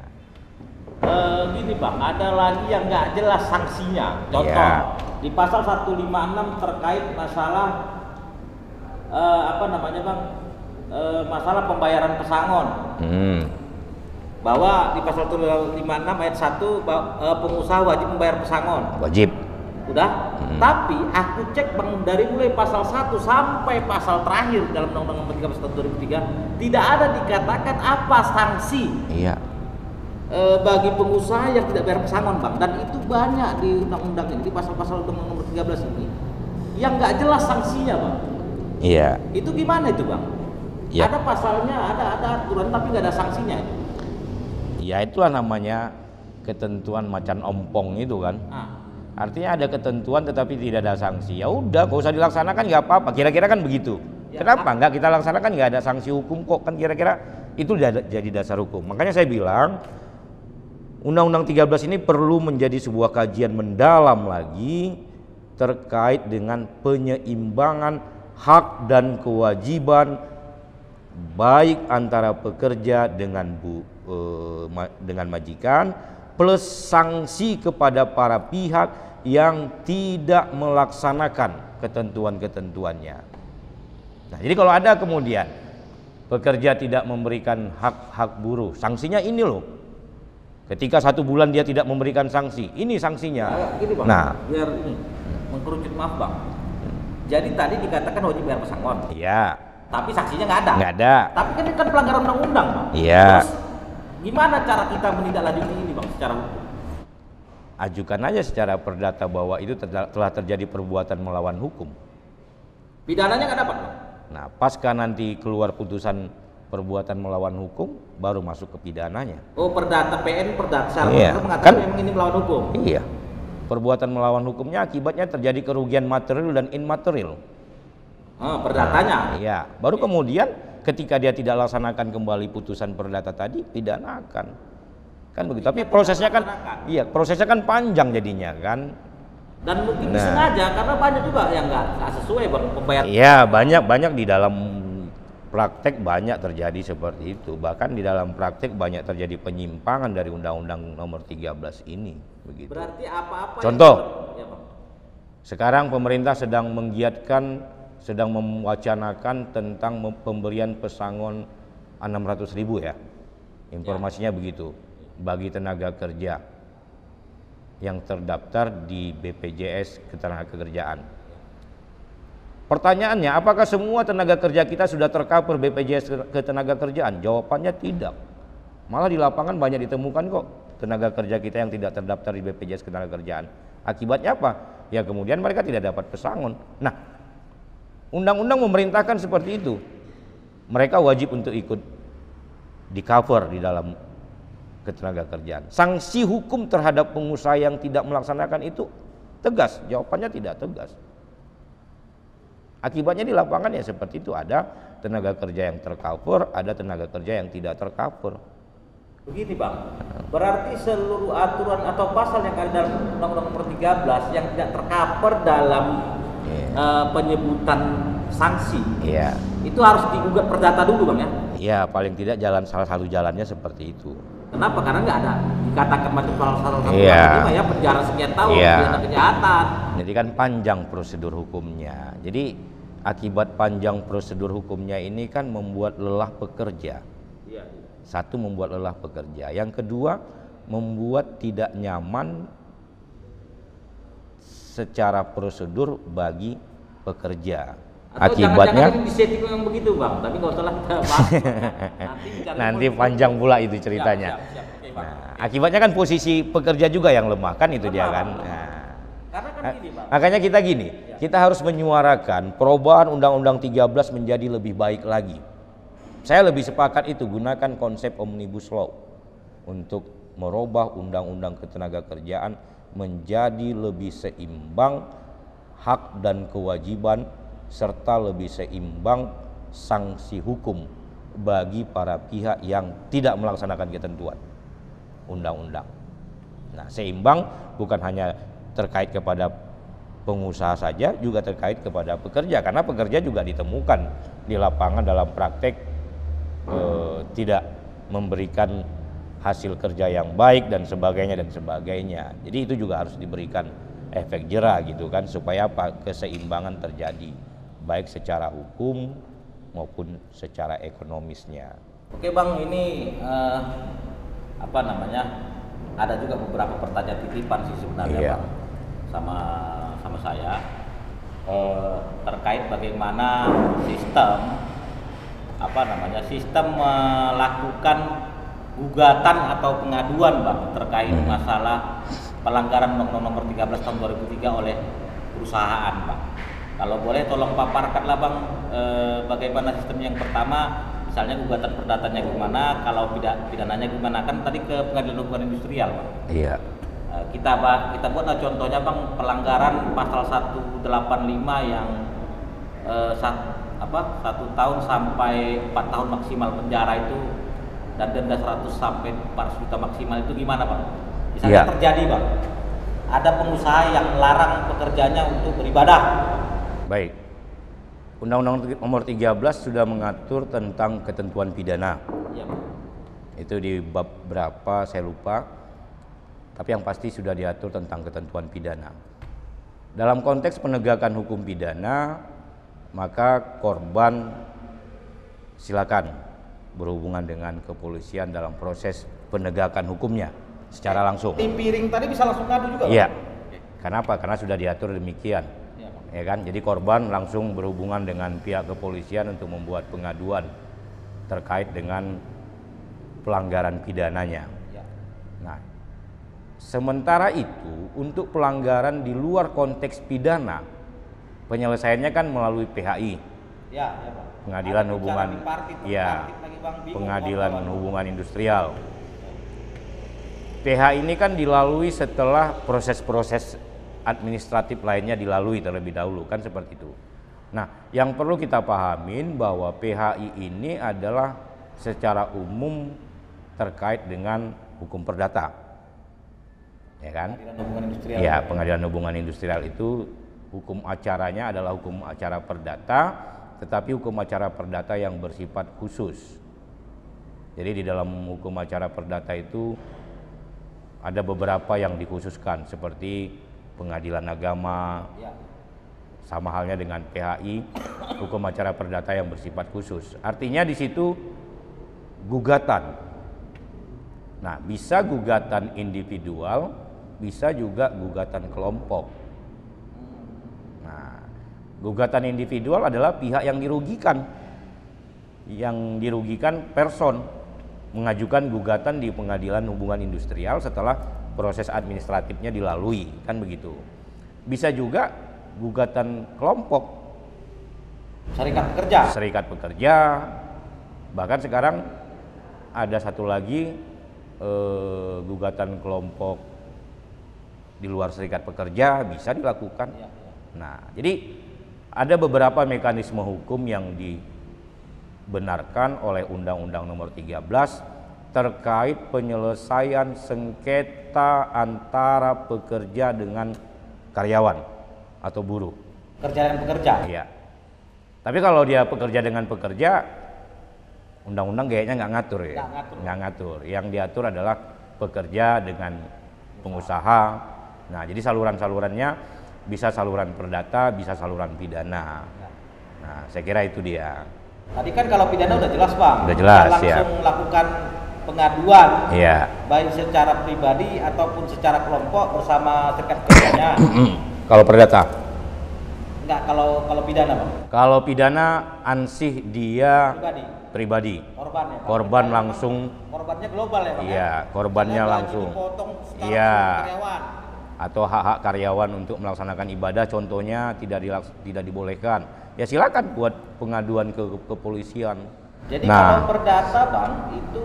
Gini Bang, ada lagi yang nggak jelas sanksinya. Contoh, di pasal 156 terkait masalah masalah pembayaran pesangon. Bahwa di pasal 156 ayat 1 pengusaha wajib membayar pesangon. Wajib. Udah? Tapi aku cek Bang, dari mulai pasal 1 sampai pasal terakhir dalam Undang-Undang Nomor 13 Tahun 2003 tidak ada dikatakan apa sanksi. Iya. Bagi pengusaha yang tidak bayar pesangon Bang, dan itu banyak di undang-undang ini, di pasal-pasal Undang-Undang Nomor 13 ini yang nggak jelas sanksinya Bang. Iya. Itu gimana itu Bang? Ya. Ada pasalnya, ada aturan tapi nggak ada sanksinya. Ya itulah namanya ketentuan macan ompong itu kan. Artinya ada ketentuan tetapi tidak ada sanksi. Ya udah, gak usah dilaksanakan nggak apa-apa. Kira-kira kan begitu. Ya, kenapa nggak kita laksanakan, nggak ada sanksi hukum kok, kan kira-kira itu jadi dasar hukum. Makanya saya bilang Undang-Undang 13 ini perlu menjadi sebuah kajian mendalam lagi terkait dengan penyeimbangan hak dan kewajiban baik antara pekerja dengan majikan, plus sanksi kepada para pihak yang tidak melaksanakan ketentuan-ketentuannya. Nah, jadi kalau ada kemudian pekerja tidak memberikan hak buruh, sanksinya ini loh. Ketika 1 bulan dia tidak memberikan sanksi, ini sanksinya. Gini Bang, nah, biar ini mengkerucut, maaf Bang. Jadi tadi dikatakan wajib bayar pesangon. Iya. Tapi sanksinya nggak ada. Nggak ada. Tapi kan ini kan pelanggaran undang-undang Bang. Iya. Terus gimana cara kita menindaklanjuti ini Bang secara hukum? Ajukan aja secara perdata bahwa itu telah terjadi perbuatan melawan hukum. Pidananya nggak dapat Bang? Nah, pasca nanti keluar putusan perbuatan melawan hukum, baru masuk ke pidananya. Oh, perdata secara mengatakan kan, memang ini melawan hukum. Iya. Perbuatan melawan hukumnya akibatnya terjadi kerugian material dan immaterial. Perdatanya. Nah, iya. Baru kemudian ketika dia tidak laksanakan kembali putusan perdata tadi, pidanakan. Kan begitu. Tapi prosesnya kan prosesnya kan panjang jadinya kan. Dan mungkin disengaja karena banyak juga yang nggak sesuai Bang pembayaran. Iya, banyak di dalam praktek banyak terjadi seperti itu. Bahkan di dalam praktek banyak terjadi penyimpangan dari Undang-Undang Nomor 13 ini, begitu. Berarti apa-apa contoh, yang Bang. Sekarang pemerintah sedang mewacanakan tentang pemberian pesangon 600.000 ya. Informasinya begitu bagi tenaga kerja yang terdaftar di BPJS Ketenagakerjaan. Pertanyaannya, apakah semua tenaga kerja kita sudah tercover BPJS Ketenagakerjaan? Jawabannya tidak. Malah di lapangan banyak ditemukan kok tenaga kerja kita yang tidak terdaftar di BPJS Ketenagakerjaan. Akibatnya apa? Ya kemudian mereka tidak dapat pesangon. Nah, undang-undang memerintahkan seperti itu. Mereka wajib untuk ikut di cover di dalam ketenagakerjaan. Sanksi hukum terhadap pengusaha yang tidak melaksanakan itu tegas? Jawabannya tidak tegas. Akibatnya di lapangan ya seperti itu, ada tenaga kerja yang tercover, ada tenaga kerja yang tidak tercover. Begini Bang, berarti seluruh aturan atau pasal yang ada dalam Undang-Undang Nomor 13 yang tidak tercover dalam penyebutan sanksi, itu harus digugat perdata dulu Bang ya? Iya, paling tidak salah satu jalannya seperti itu. Kenapa? Karena nggak ada dikatakan macam salah satu ya penjara sekian tahun, pidana kejahatan. Jadi kan panjang prosedur hukumnya. Jadi akibat panjang prosedur hukumnya ini kan membuat lelah pekerja. Iya. Satu, membuat lelah pekerja. Yang kedua, membuat tidak nyaman secara prosedur bagi pekerja. Atau Akibatnya jangan-jangan disetting yang begitu Bang, tapi nggak usah lah kita bahas. nanti panjang pula itu ceritanya. Siap. Oke, Bang. Nah, akibatnya kan posisi pekerja juga yang lemah kan, itu dia kan. Nah, Karena kan gini Bang. makanya kita gini, kita harus menyuarakan perubahan Undang-Undang 13 menjadi lebih baik lagi. Saya lebih sepakat itu, gunakan konsep Omnibus Law untuk merubah Undang-Undang Ketenagakerjaan menjadi lebih seimbang hak dan kewajiban serta lebih seimbang sanksi hukum bagi para pihak yang tidak melaksanakan ketentuan undang-undang. Nah, seimbang bukan hanya terkait kepada pengusaha saja, juga terkait kepada pekerja, karena pekerja juga ditemukan di lapangan dalam praktek tidak memberikan hasil kerja yang baik dan sebagainya. Jadi itu juga harus diberikan efek jera gitu kan, supaya apa, keseimbangan terjadi baik secara hukum maupun secara ekonomisnya. Oke Bang, ini ada juga beberapa pertanyaan titipan sih sebenarnya Bang, sama saya terkait bagaimana sistem melakukan gugatan atau pengaduan Bang terkait masalah pelanggaran Undang-Undang Nomor 13 Tahun 2003 oleh perusahaan Bang. Kalau boleh tolong paparkanlah Bang, bagaimana sistem yang pertama, misalnya gugatan perdatanya gimana, kalau pidananya gimana, kan tadi ke Pengadilan Hubungan Industrial Bang. Iya. Kita buatlah contohnya Bang, pelanggaran pasal 185 yang 1 tahun sampai 4 tahun maksimal penjara itu, dan denda 100 sampai 400 juta maksimal itu gimana Bang? Misalnya terjadi Bang, ada pengusaha yang melarang pekerjanya untuk beribadah. Baik, Undang-Undang Nomor 13 sudah mengatur tentang ketentuan pidana. Ya. Itu di bab berapa saya lupa, tapi yang pasti sudah diatur tentang ketentuan pidana. Dalam konteks penegakan hukum pidana, maka korban silakan berhubungan dengan kepolisian dalam proses penegakan hukumnya secara langsung. Tim piring tadi bisa langsung ngadu juga? Iya. Kenapa? Karena sudah diatur demikian. Ya kan, jadi korban langsung berhubungan dengan pihak kepolisian untuk membuat pengaduan terkait dengan pelanggaran pidananya. Nah, sementara itu untuk pelanggaran di luar konteks pidana, penyelesaiannya kan melalui PHI, Pengadilan Hubungan, Pengadilan Hubungan Industrial. PHI ini kan dilalui setelah proses-proses administratif lainnya dilalui terlebih dahulu, kan seperti itu. Nah, yang perlu kita pahamin bahwa PHI ini adalah secara umum terkait dengan hukum perdata, ya kan? Ya, Pengadilan Hubungan Industrial itu hukum acaranya adalah hukum acara perdata, tetapi hukum acara perdata yang bersifat khusus. Jadi di dalam hukum acara perdata itu ada beberapa yang dikhususkan, seperti pengadilan agama, sama halnya dengan PHI, hukum acara perdata yang bersifat khusus. Artinya di situ gugatan. Nah, bisa gugatan individual, bisa juga gugatan kelompok. Nah, gugatan individual adalah pihak yang dirugikan. Yang dirugikan person mengajukan gugatan di Pengadilan Hubungan Industrial setelah proses administratifnya dilalui, kan begitu. Bisa juga gugatan kelompok, serikat pekerja, bahkan sekarang ada satu lagi gugatan kelompok di luar serikat pekerja bisa dilakukan. Nah, jadi ada beberapa mekanisme hukum yang dibenarkan oleh Undang-Undang Nomor 13 terkait penyelesaian sengketa antara pekerja dengan karyawan atau buruh. Kerja dan pekerja? Iya. Tapi kalau dia pekerja dengan pekerja, undang-undang kayaknya nggak ngatur ya. Nggak ngatur. Yang diatur adalah pekerja dengan pengusaha. Nah, jadi saluran-salurannya bisa saluran perdata, bisa saluran pidana. Nah, saya kira itu dia. Tadi kan kalau pidana udah jelas Bang. Udah jelas, kita ya. langsung lakukan pengaduan, Iya. baik secara pribadi ataupun secara kelompok bersama serikat kerjanya. Kalau perdata? Enggak, kalau pidana Bang. Kalau pidana ansih dia pribadi. Korban ya. Korban langsung. Korbannya global ya Bang. Iya, korbannya Misalnya langsung. dipotong secara Iya. karyawan. Atau hak-hak karyawan untuk melaksanakan ibadah contohnya tidak dibolehkan. Ya silakan buat pengaduan ke kepolisian. Jadi kalau perdata Bang itu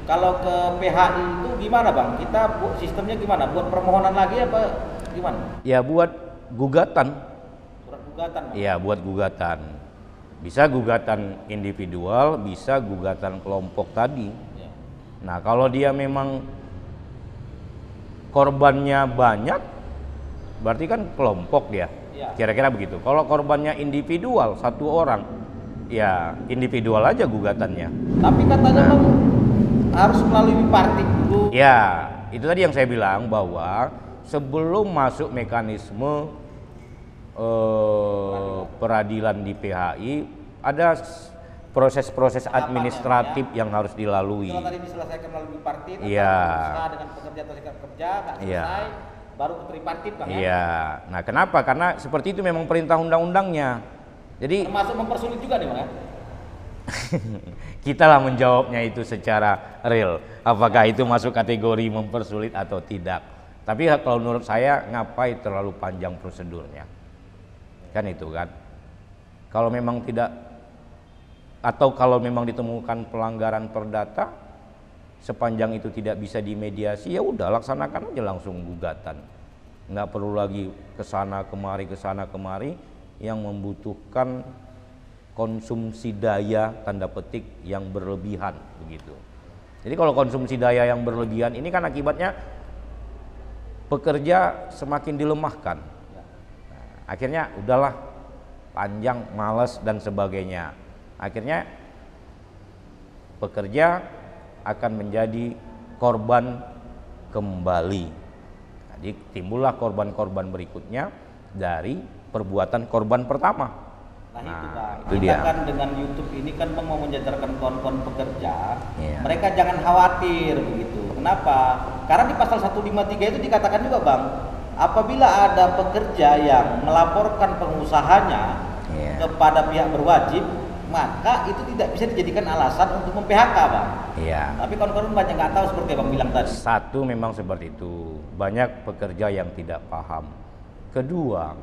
kalau ke PHI itu gimana Bang? Kita sistemnya gimana? Buat permohonan lagi apa gimana? Ya buat gugatan. Surat gugatan Bang? Iya buat gugatan. Bisa gugatan individual, bisa gugatan kelompok tadi. Ya. Nah kalau dia memang korbannya banyak, berarti kan kelompok dia. Ya. Kira-kira begitu. Kalau korbannya individual, satu orang, ya individual aja gugatannya. Tapi katanya Bang harus melalui bipartit dulu. Ya, itu tadi yang saya bilang bahwa sebelum masuk mekanisme peradilan di PHI, ada proses-proses administratif yang harus dilalui. Kalau tadi diselesaikan melalui bipartit, Iya. usaha dengan pekerja atau serikat kerja, nggak selesai, baru ke tripartit Bang ya. Iya. Nah, kenapa? Karena seperti itu memang perintah undang-undangnya. Jadi Termasuk mempersulit juga nih Bang ya. kita lah menjawabnya itu secara real. Apakah itu masuk kategori mempersulit atau tidak? Tapi kalau menurut saya ngapain terlalu panjang prosedurnya? Kan itu kan. Kalau memang tidak atau kalau memang ditemukan pelanggaran perdata sepanjang itu tidak bisa dimediasi, ya udah laksanakan aja langsung gugatan. Nggak perlu lagi kesana kemari yang membutuhkan konsumsi daya tanda petik yang berlebihan begitu. Jadi kalau konsumsi daya yang berlebihan ini kan akibatnya pekerja semakin dilemahkan. Nah, akhirnya udahlah panjang, malas dan sebagainya. Akhirnya pekerja akan menjadi korban kembali. Jadi timbullah korban-korban berikutnya dari perbuatan korban pertama. Nah, itu kita dia. kan dengan YouTube ini kan Bang mau menjajarkan kawan-kawan pekerja, Iya. mereka jangan khawatir begitu. Kenapa? Karena di pasal 153 itu dikatakan juga Bang, apabila ada pekerja yang melaporkan pengusahanya Iya. kepada pihak berwajib, maka itu tidak bisa dijadikan alasan untuk mem-PHK Bang. Iya. Tapi kawan-kawan banyak nggak tahu seperti yang Bang bilang tadi. Satu memang seperti itu, banyak pekerja yang tidak paham. Kedua,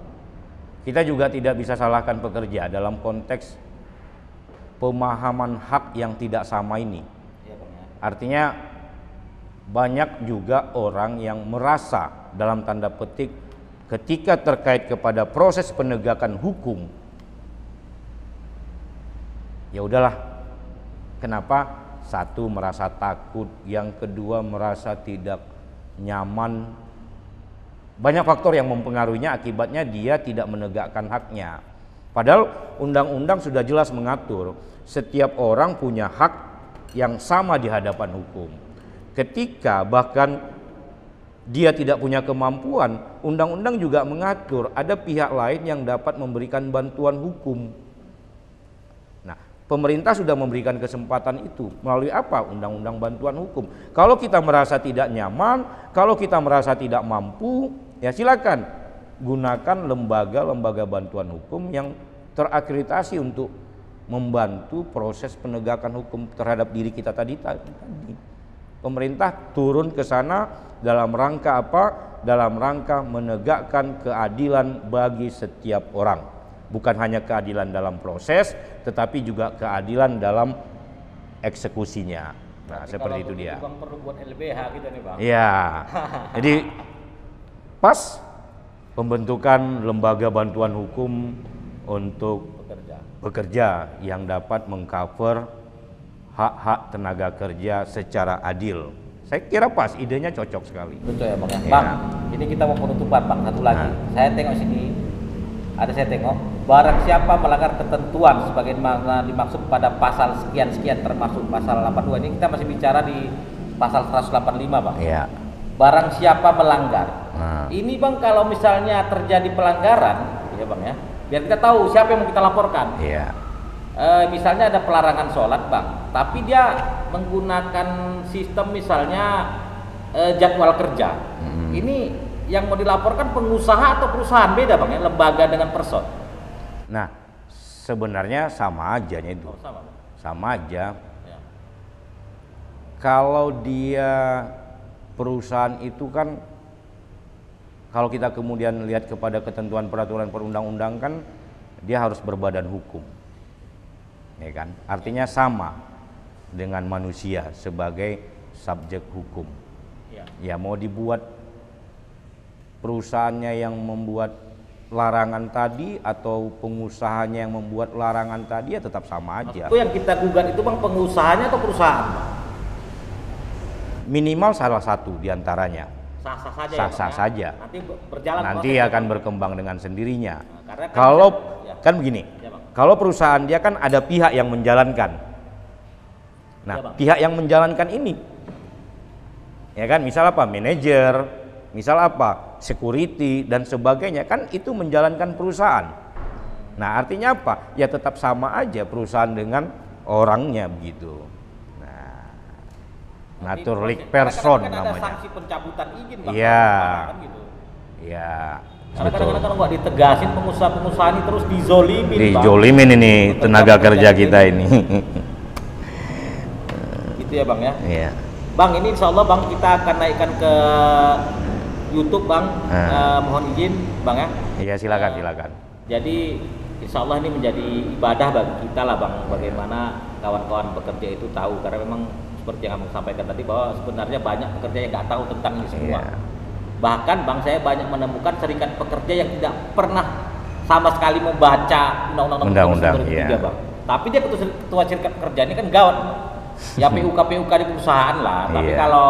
kita juga tidak bisa salahkan pekerja dalam konteks pemahaman hak yang tidak sama ini. Iya, Bang, ya. Artinya banyak juga orang yang merasa dalam tanda petik ketika terkait kepada proses penegakan hukum, ya udahlah, kenapa? Satu merasa takut, yang kedua merasa tidak nyaman. Banyak faktor yang mempengaruhinya, akibatnya dia tidak menegakkan haknya. Padahal undang-undang sudah jelas mengatur setiap orang punya hak yang sama di hadapan hukum. Ketika bahkan dia tidak punya kemampuan, undang-undang juga mengatur ada pihak lain yang dapat memberikan bantuan hukum. Nah, pemerintah sudah memberikan kesempatan itu melalui apa? Undang-undang bantuan hukum. Kalau kita merasa tidak nyaman, kalau kita merasa tidak mampu, ya silakan gunakan lembaga-lembaga bantuan hukum yang terakreditasi untuk membantu proses penegakan hukum terhadap diri kita tadi. Pemerintah turun ke sana dalam rangka apa? Dalam rangka menegakkan keadilan bagi setiap orang. Bukan hanya keadilan dalam proses, tetapi juga keadilan dalam eksekusinya. Nah, Tapi seperti itu kalau dia. Bang perlu buat LBH gitu nih Bang. Iya. Jadi pas pembentukan lembaga bantuan hukum untuk pekerja yang dapat mengcover hak-hak tenaga kerja secara adil. Saya kira pas, idenya cocok sekali. Betul ya Bang ya. Iya. Bang, ini kita mau penutupan Bang, satu lagi. Saya tengok sini, saya tengok barang siapa melanggar ketentuan sebagaimana dimaksud pada pasal sekian-sekian termasuk pasal 82, ini kita masih bicara di pasal 185 Bang. Iya. Barang siapa melanggar. Nah. Ini Bang kalau misalnya terjadi pelanggaran, ya Bang ya, biar kita tahu siapa yang mau kita laporkan. Iya. Misalnya ada pelarangan sholat bang, tapi dia menggunakan sistem misalnya jadwal kerja. Ini yang mau dilaporkan pengusaha atau perusahaan, beda bang ya, lembaga dengan person. Nah, sebenarnya sama aja itu. Sama aja. Ya. Kalau dia perusahaan itu kan, kalau kita kemudian lihat kepada ketentuan peraturan perundang-undang kan, dia harus berbadan hukum, ya kan? Artinya sama dengan manusia sebagai subjek hukum. Ya mau dibuat perusahaannya yang membuat larangan tadi atau pengusahanya yang membuat larangan tadi, ya tetap sama aja. Itu yang kita gugat itu bang, pengusahanya atau perusahaan? Minimal salah satu diantaranya. Sah-sah saja. Sah-sah saja. Nanti berjalan. Nanti akan berkembang dengan sendirinya. Karena kan kalau ya. Kan begini, Ya, Bang. kalau perusahaan dia kan ada pihak yang menjalankan. Nah, Ya, Bang. pihak yang menjalankan ini, ya kan, misal apa, manajer, misal apa, security dan sebagainya, kan itu menjalankan perusahaan. Nah, artinya apa? Ya tetap sama aja perusahaan dengan orangnya begitu. Naturalik person kan namanya. ada sanksi pencabutan izin bang. Iya. Kan gitu. Iya. Karena kadang-kadang kalau nggak ditegasin pengusaha-pengusaha ini terus dizolimin. Dijolimin ini tenaga kerja kita ini. Gitu ya bang ya. Iya. Bang, ini insya Allah bang kita akan naikkan ke YouTube bang. Mohon izin bang ya. Iya, silakan. Jadi insya Allah ini menjadi ibadah bagi kita lah bang. Bagaimana kawan-kawan pekerja itu tahu, karena memang seperti yang kamu sampaikan tadi bahwa sebenarnya banyak pekerja yang nggak tahu tentang ini semua. Iya. Bahkan bang, saya banyak menemukan serikat pekerja yang tidak pernah sama sekali membaca undang-undang iya. bang. Tapi dia ketua serikat pekerja ini kan gawat. Ya PUK di perusahaan lah. Tapi Iya. kalau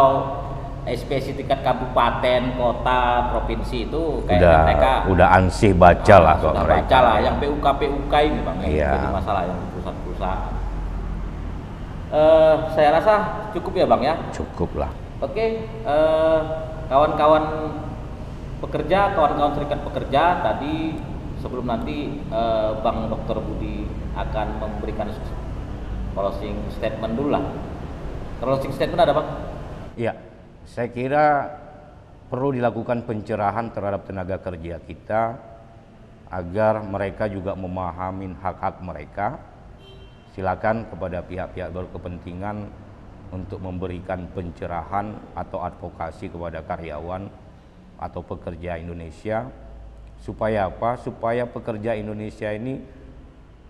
SPC tingkat kabupaten, kota, provinsi itu kayaknya mereka udah ansih baca lah kok mereka. Baca lah. Yang PUK ini bang, yang Iya. jadi masalah yang perusahaan-perusahaan. Saya rasa cukup ya bang ya. Cukup lah. Oke, kawan-kawan pekerja, kawan-kawan serikat pekerja, tadi sebelum nanti Bang Dr. Budi akan memberikan closing statement dulu lah. Closing statement ada bang? Iya, saya kira perlu dilakukan pencerahan terhadap tenaga kerja kita agar mereka juga memahami hak-hak mereka. Silakan kepada pihak-pihak berkepentingan untuk memberikan pencerahan atau advokasi kepada karyawan atau pekerja Indonesia, supaya apa? Supaya pekerja Indonesia ini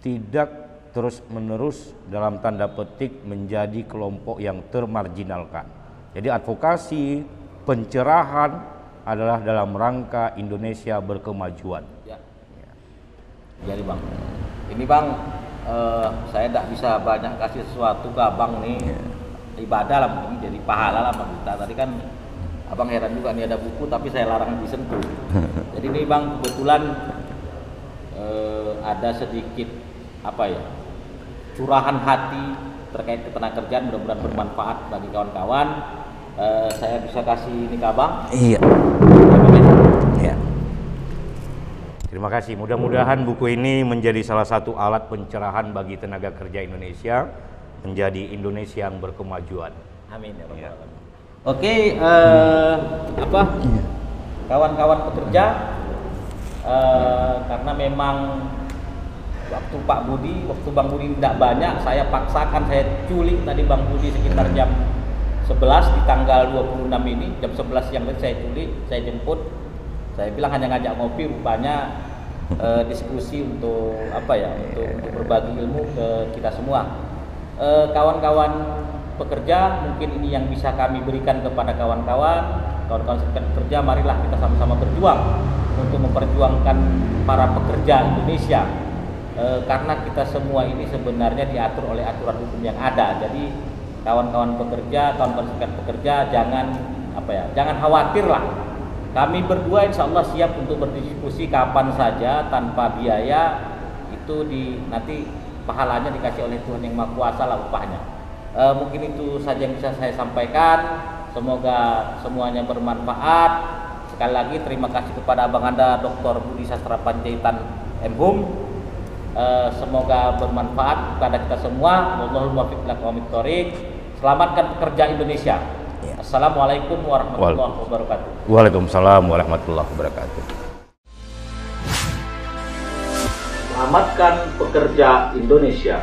tidak terus-menerus dalam tanda petik menjadi kelompok yang termarginalkan. Jadi advokasi, pencerahan adalah dalam rangka Indonesia berkemajuan. Ya. Jadi bang, ini bang, saya tidak bisa banyak kasih sesuatu ke abang nih. Ibadah lah mungkin, jadi pahala lah sama kita. Tadi kan abang heran juga nih ada buku tapi saya larang disentuh. Jadi ini bang kebetulan ada sedikit apa ya, curahan hati terkait ketenagakerjaan, mudah-mudahan bermanfaat bagi kawan-kawan. Saya bisa kasih ini ke abang. Iya. Iya. Terima kasih. Mudah-mudahan buku ini menjadi salah satu alat pencerahan bagi tenaga kerja Indonesia, menjadi Indonesia yang berkemajuan. Amin ya Rabbal Ya. Alamin. Oke, kawan-kawan pekerja, karena memang waktu Pak Budi, waktu Bang Budi tidak banyak, saya paksakan, saya culik tadi Bang Budi sekitar jam 11 di tanggal 26 ini, jam 11 siang tadi saya culik, saya jemput. Saya bilang hanya ngajak ngopi, rupanya diskusi untuk apa ya, untuk berbagi ilmu ke kita semua. Kawan-kawan pekerja, mungkin ini yang bisa kami berikan kepada kawan-kawan serikat pekerja. Marilah kita sama-sama berjuang untuk memperjuangkan para pekerja Indonesia, karena kita semua ini sebenarnya diatur oleh aturan hukum yang ada. Jadi kawan-kawan pekerja, kawan-kawan serikat pekerja, jangan khawatir lah. Kami berdua insya Allah siap untuk berdiskusi kapan saja tanpa biaya. Itu nanti pahalanya dikasih oleh Tuhan yang Maha Kuasa lah upahnya. Mungkin itu saja yang bisa saya sampaikan. Semoga semuanya bermanfaat. Sekali lagi terima kasih kepada Abang Anda Dr. Budi Sastra Panjaitan Menhum. Semoga bermanfaat kepada kita semua. Wallahul muwaffiq ila aqwamit thoriq. Selamatkan pekerja Indonesia. Assalamualaikum warahmatullahi wabarakatuh. Waalaikumsalam warahmatullahi wabarakatuh. Selamatkan pekerja Indonesia.